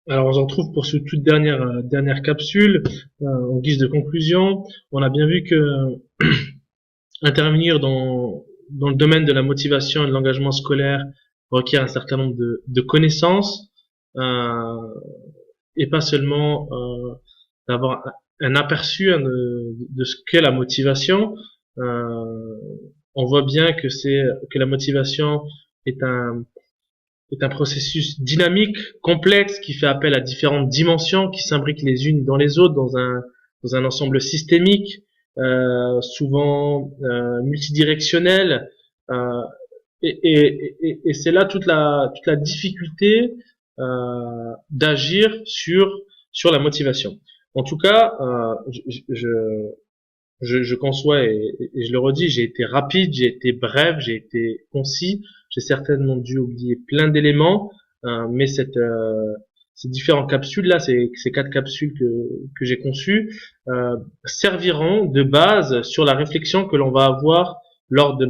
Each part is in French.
Alors, on se retrouve pour cette toute dernière capsule. En guise de conclusion, on a bien vu que intervenir dans le domaine de la motivation et de l'engagement scolaire requiert un certain nombre de connaissances euh, et pas seulement d'avoir un aperçu de ce qu'est la motivation. Euh, on voit bien que la motivation est un processus dynamique, complexe, qui fait appel à différentes dimensions, qui s'imbriquent les unes dans les autres, dans un ensemble systémique, souvent multidirectionnel. Euh, et c'est là toute la difficulté d'agir sur la motivation. En tout cas, je conçois et je le redis, j'ai été rapide, j'ai été bref, j'ai été concis, j'ai certainement dû oublier plein d'éléments, mais ces différentes capsules là, ces quatre capsules que j'ai conçues, serviront de base sur la réflexion que l'on va avoir lors de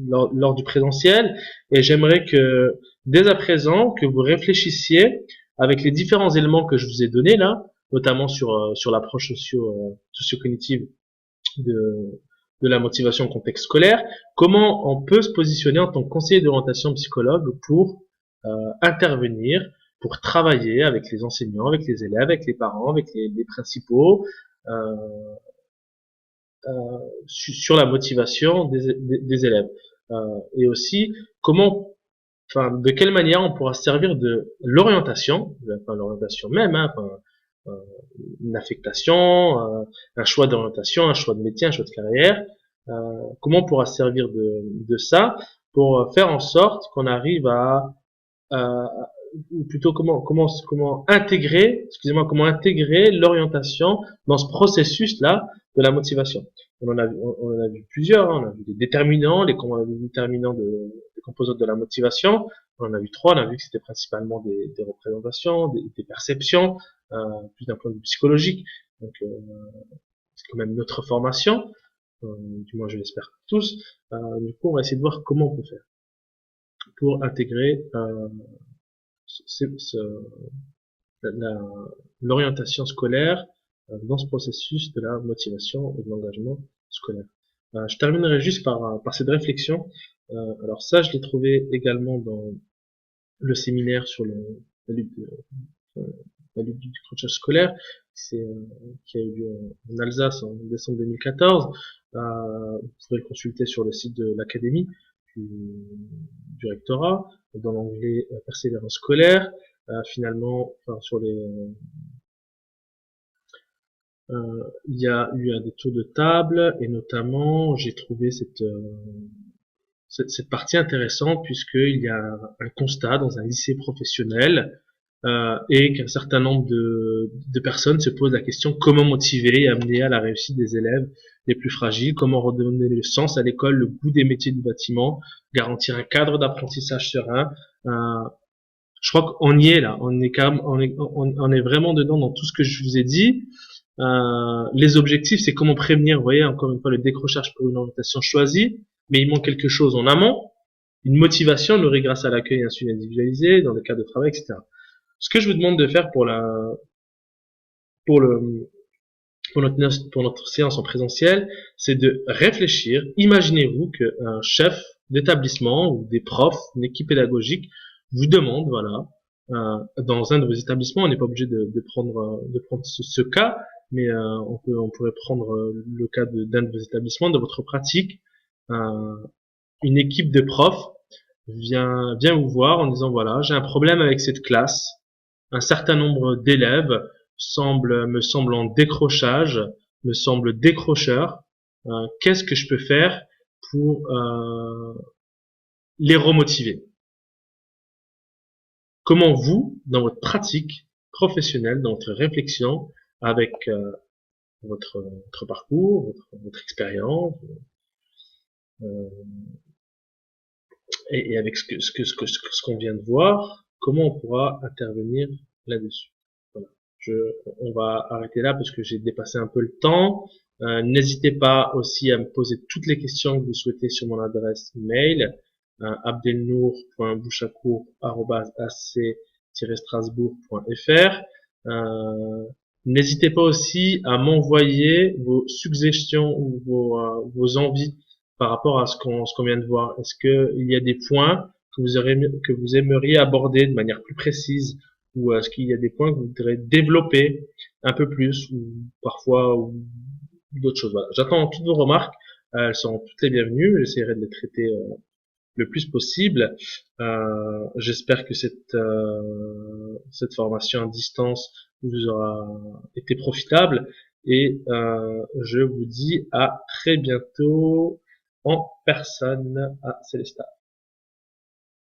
lors du présentiel. Et j'aimerais que dès à présent que vous réfléchissiez avec les différents éléments que je vous ai donnés là, notamment sur l'approche socio-cognitive de, de la motivation au contexte scolaire, comment on peut se positionner en tant que conseiller d'orientation psychologue pour intervenir, pour travailler avec les enseignants, avec les élèves, avec les parents, avec les principaux, euh, sur la motivation des élèves. Et aussi, de quelle manière on pourra se servir de l'orientation, enfin l'orientation même, hein, enfin, euh, une affectation, un choix d'orientation, un choix de métier, un choix de carrière. Comment on pourra se servir de ça pour faire en sorte qu'on arrive à ou plutôt comment intégrer, excusez-moi, comment intégrer l'orientation dans ce processus-là de la motivation. On en a vu plusieurs, hein. On a vu les déterminants, les déterminants des composantes de la motivation. On en a vu trois. On a vu que c'était principalement des représentations, des perceptions, plus d'un point de vue psychologique. Donc, c'est quand même notre formation, du moins je l'espère tous. Du coup, on va essayer de voir comment on peut faire pour intégrer ce, l'orientation scolaire dans ce processus de la motivation et de l'engagement scolaire. Je terminerai juste par cette réflexion. Alors ça, je l'ai trouvé également dans le séminaire sur la lutte, euh, la lutte du décrochage scolaire, qui a eu lieu en Alsace en décembre 2014. Vous pouvez le consulter sur le site de l'académie du, du rectorat, dans l'onglet persévérance scolaire. Finalement, enfin, il y a eu des tours de table et notamment j'ai trouvé cette partie intéressante puisqu'il y a un constat dans un lycée professionnel et qu'un certain nombre de personnes se posent la question comment motiver et amener à la réussite des élèves les plus fragiles, comment redonner le sens à l'école, le goût des métiers du bâtiment, garantir un cadre d'apprentissage serein. Euh, je crois qu'on y est là, on est quand même, on est vraiment dedans dans tout ce que je vous ai dit. Les objectifs, c'est comment prévenir, vous voyez, encore une fois, le décrochage pour une orientation choisie, mais il manque quelque chose en amont, une motivation nourrie grâce à l'accueil et un suivi individualisé dans le cadre de travail, etc. Ce que je vous demande de faire pour le, pour notre séance en présentiel, c'est de réfléchir. Imaginez-vous qu'un chef d'établissement ou des profs, une équipe pédagogique vous demande, voilà, dans un de vos établissements, on n'est pas obligé de prendre ce cas, mais on pourrait prendre le cas d'un de vos établissements, de votre pratique. Euh, une équipe de profs vient vous voir en disant voilà, j'ai un problème avec cette classe, un certain nombre d'élèves me semble en décrochage, me semble décrocheur. Qu'est-ce que je peux faire pour les remotiver? Comment vous, dans votre pratique professionnelle, dans votre réflexion, avec votre parcours, votre expérience, euh, et avec ce qu'on vient de voir, comment on pourra intervenir là-dessus. Voilà. Je, on va arrêter là parce que j'ai dépassé un peu le temps. N'hésitez pas aussi à me poser toutes les questions que vous souhaitez sur mon adresse mail abdelnour.bouchacourt@ac strasbourg.fr. N'hésitez pas aussi à m'envoyer vos suggestions ou vos envies par rapport à ce qu'on vient de voir. Est-ce qu'il y a des points que vous aimeriez aborder de manière plus précise, ou est-ce qu'il y a des points que vous voudrez développer un peu plus, ou parfois ou d'autres choses. Voilà. J'attends toutes vos remarques. Elles seront toutes les bienvenues. J'essaierai de les traiter le plus possible. J'espère que cette formation à distance vous aura été profitable, et je vous dis à très bientôt en personne à Célestat.